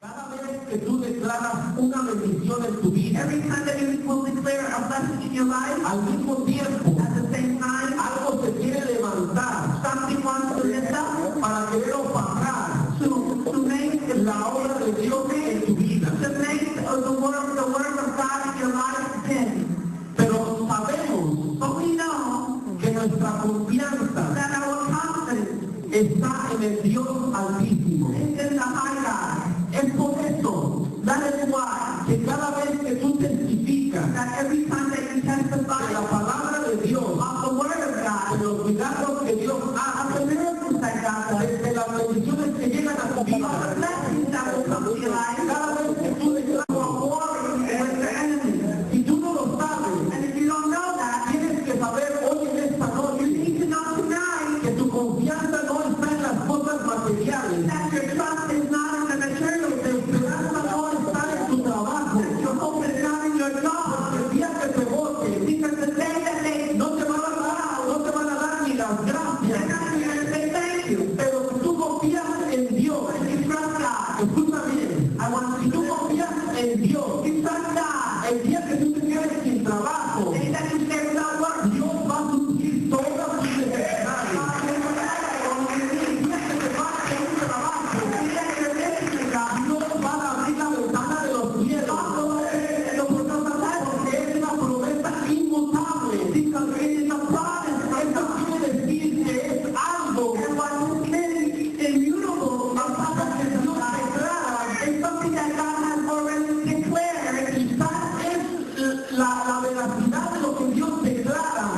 Cada vez que tú declaras una bendición en tu vida, Every time that you will declare a blessing in your life, al mismo tiempo, at the same time, algo se quiere levantar something wants to lift up para querer opacar to make la obra de Dios en tu vida. the word of God in your life thin. Pero sabemos But we know que nuestra confianza that our confidence está en el Dios Altísimo. is in the high God. Es por eso, That is why que cada vez que tú testificas that every time that you de testify la palabra de Dios, of the word of de God, los milagros que Dios of hace, the miracles that God does, de las bendiciones que llegan a tu of the vida, blessings that will come to your life, cada vez que tú declaras you are warring with your enemy. y tú no lo sabes, And if you don't know that, tienes que saber hoy en esta you noche need to know tonight que tu confianza no está en las cosas materiales, that your trust is not in the material tu things, esperanza no está en tu trabajo, your hope is not in your job, el día que te vote, because the day that they no te van a dar ni las they're gracias, not going to say thank you. pero si tú confías en Dios, If you trust God, escucha bien, I want si you tú to confías en Dios, if you trust God, el día que tú te quedes sin trabajo, the day that you stay without work, Dios va a suplir todas tus necesidades. God will provide all your El needs. día que te falte un trabajo, The day that you're missing God, Dios va a abrir la ventana de los cielos, God will open the windows of heaven, porque es una promesa inmutable. because it is a promise from Esto God. quiere decir que es algo And what is immutable que Dios declara, is something that God has already declared. quizás es la veracidad de lo que Dios declara,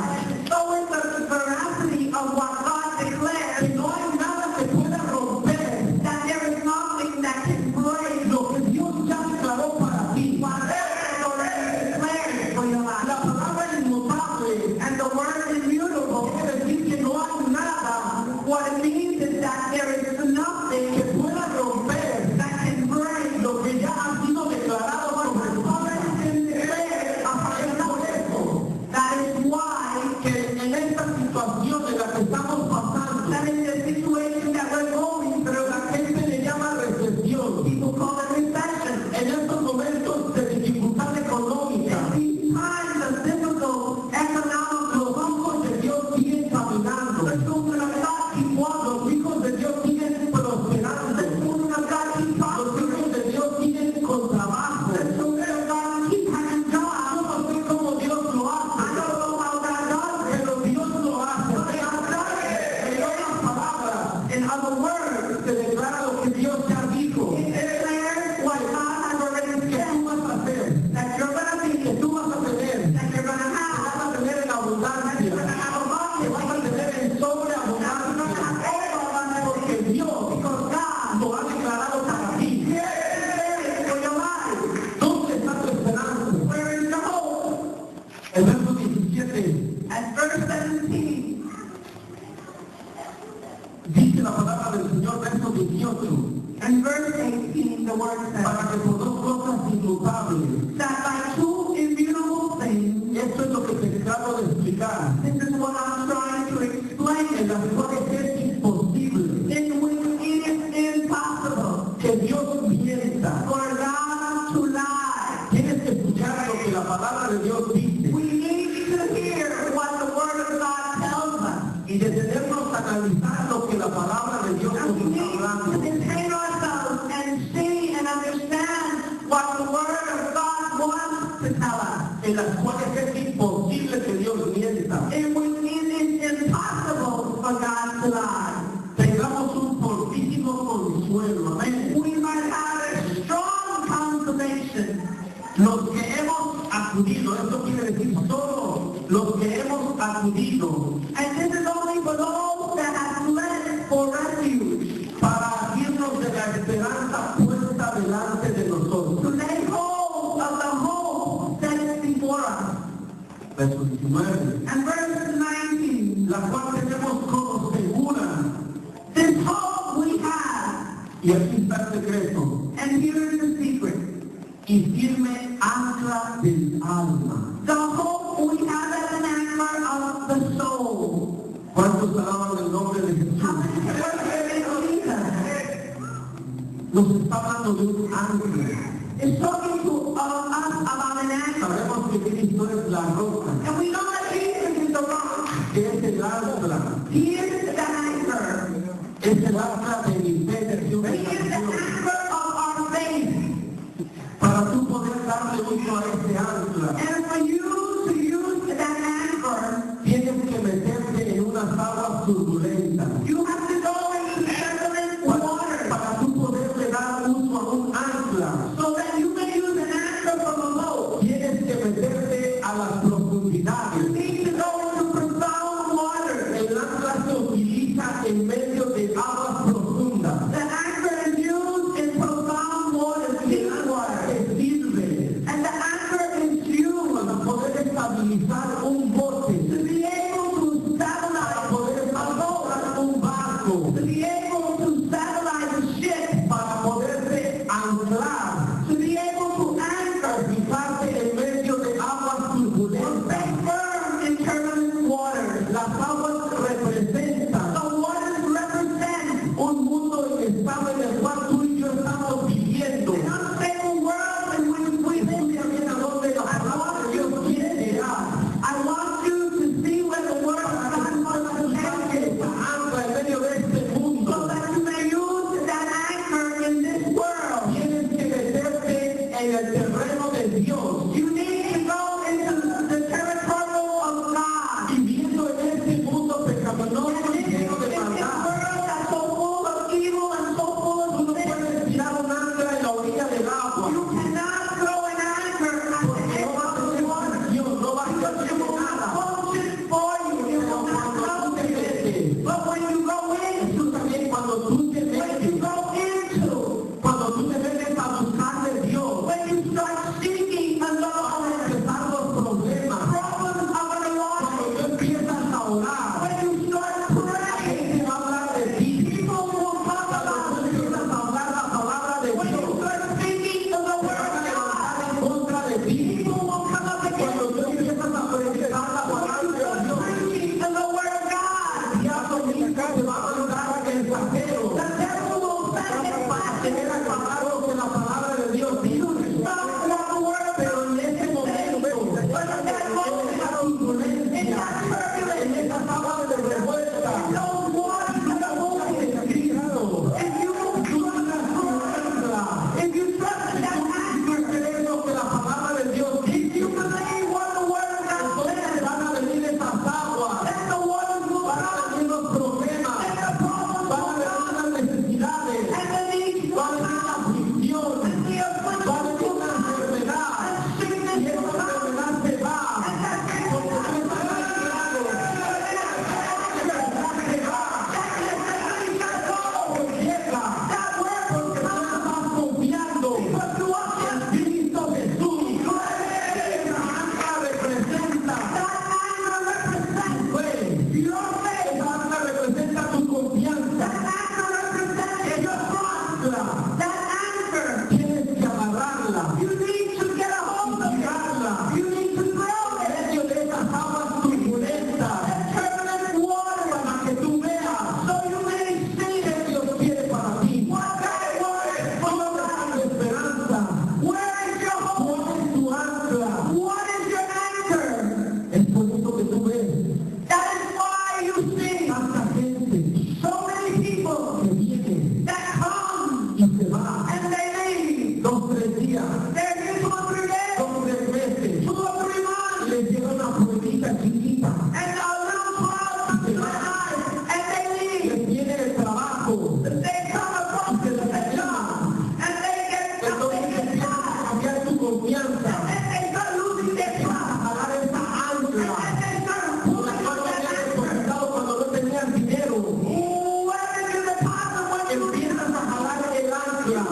So is the veracity of what God que declared, no hay nada que pueda romper that there is nothing that can break lo que Dios ya declaró para ti. what God has already declared for your life. La palabra inmutable And the word immutable, quiere decir que no hay nada what it means is that there is que nothing pueda romper that can break lo que ya ha sido declarado sobre tu vida. already been declared upon Es your por life. eso That is why que en esta situación en la que estamos pasando, that in the situation that we're going through, la gente le llama recesión. people call it recession. En estos momentos de dificultad económica, These times of difficult economic los hijos de Dios siguen caminando. the children of God keep walking. Los hijos de Dios siguen prosperando. The children of God keep Los prospering. hijos de Dios siguen con trabajo. The children of God keep having Yo jobs. no sé cómo Dios lo I hace, don't know how God does it, pero Dios lo hace. but God does it. En otras palabras, In other words, se declara lo que Dios ya dijo, it declares what God has already que said, tú vas a hacer, that you're going to be, que tú vas a tener, that you're going to que have, vas a tener en that you're going to abundancia, have que vas a abundance, tener en that you're going to sobreabundancia, have overabundance, porque Dios because God lo ha declarado para ti. declared for your life. ¿Dónde está tu esperanza? Where is your hope? El verso 17 At verse 17, dice la palabra del Señor, verso 18, and verse 18, the word says, para que por dos cosas inmutables, that by two immutable things, esto es lo que te trato de explicar, this is what I'm trying to explain, en las cuales es imposible in which it is impossible que Dios mienta. for God to lie. Tienes que escuchar lo que la palabra de Dios dice We need to hear what the word of God tells us. y detenernos a analizar lo que la palabra de Dios And we nos need está to hablando, detain ourselves and see and understand what the word of God wants to tell us. en las cuales es imposible que Dios mienta. In which it is impossible for God to lie. Tengamos un fortísimo consuelo, amén. We might have a strong consolation. Los que hemos acudido, esto quiere decir solo los que hemos acudido And this is only for those that have fled for refuge, para irnos de la esperanza puesta delante de to nosotros. lay hold of the hope that is before us. Verso 19. And verse 19, La cual tenemos como segura. this hope we have, Y aquí está el secreto. and here is the secret. Y firme ancla del alma. The hope we have as an anchor of the soul. ¿Cuántos alaban el nombre de How Jesús? many can worship in Jesus? nos está hablando de un ancla. It's talking to us about an anchor. Sabemos que Cristo es la roca, And we know that Jesus is the rock. que es el ancla, He is the anchor. es el ancla de mi fe, de Dios, He is the anchor of our faith. para tú poder darle uso a ese ancla. And for you to use that anchor, Tienes que meterte en unas aguas turbulentas. you have to go into turbulent water Para tú poderle dar uso a un ancla, so that you can use an anchor from a boat. tienes que meterte a las You profundidades. need to go into profound water. El ancla se utiliza en medio de aguas profundas. The anchor is used in profound water, El deep ancla water. te sirve And the anchor is used para poder estabilizar un bote, to be able to para stabilize poder a boat, estabilizar un barco, to be able to stabilize a ship, para poderse anclar, to be able to anchor, fijarte en medio de aguas or turbulentas. stay firm in turbulent waters. Las aguas representan The waters represent un mundo inestable en el cual tú y yo estamos viviendo. an unstable world in which we live. Mira bien a dónde la palabra de Dios quiere llegar. I want you to see where the word of God wants to take you, Ancla en medio de este so mundo. that you may use that anchor in this world. Tienes que meterte en el terreno de Dios. You need to go into the territory of God. Viviendo en este mundo pecaminoso y lleno de In this maldad. world that's so full of evil and so full Tú of no sin, puedes tirar un ancla en la orilla del agua. you cannot throw an anchor at Porque the no va a edge of the tener water. función, no va a Because servir it de will not nada. function for you. It Pero will not cuando tú help te you. metes, But when you go in, tú también cuando tú te when you metes, go into, cuando tú te metes a buscar de Dios, when you start seeking the van a Lord, empezar los problemas. problems are going to Cuando rise. tú empiezas a orar, When you start la praying, gente va a hablar de ti. people will talk Cuando about tú you. empiezas a hablar la palabra de When you Dios, start speaking the se word van a of levantar God, en contra de ti. people will come up Cuando against tú empiezas a predicar la you. When palabra you de start Dios, preaching the word of God, el diablo mismo te va a mandar a que el paseo the devil will send his para tener a flashes. pagar lo que la palabra de Dios dice. Stop what the word of Pero God en ese momento, But in that en moment, esa turbulencia, in that turbulence, en esas aguas de revuelta, those waters of the en moment, Cristo, if you tú tienes tu ancla. if you trust in that Tú anchor, crees lo que la palabra de Dios if dice. you believe what the word of God Entonces says, van a venir esas aguas, then the waters will van a come, venir los problemas, and the problems van a will venir come, las necesidades, and the needs will va a venir la come, aflicción, and the va a affliction venir will una come, enfermedad, and y sickness esa will come, enfermedad se va, and that porque tú estás anclado, esa enfermedad se va, porque llega, porque tú estás confiando en Cristo Jesús. Esa ancla representa tu fe, esa ancla representa tu confianza, esa ancla tienes que agarrarla, tirarla, en medio de esas aguas turbulentas, para que tú veas que Dios quiere para ti. ¿Dónde está tu esperanza? ¿Cuál es tu ancla? Es por eso que tú ves tanta gente que viene y se va 2, 3 días, 2, 3 meses, y les llega una pruebita chiquita, les viene el trabajo, y se desanima, entonces empiezas a cambiar tu confianza, empiezas a jalar esa ancla, por la cual no habías depositado cuando no tenías dinero, empiezas a jalar el ancla,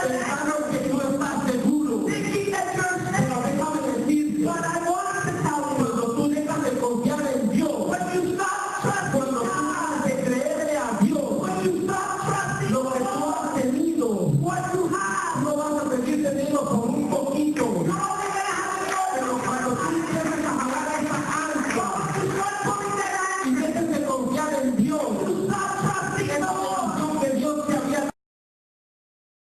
pensando que tú estás seguro, pero déjame decirte, cuando tú dejas de confiar en Dios, cuando tú dejas de creerle a Dios, lo que tú has tenido, no vas a seguir teniendo por un poquito, pero cuando tú empiezas a jalar esa ancla y dejes de confiar en Dios,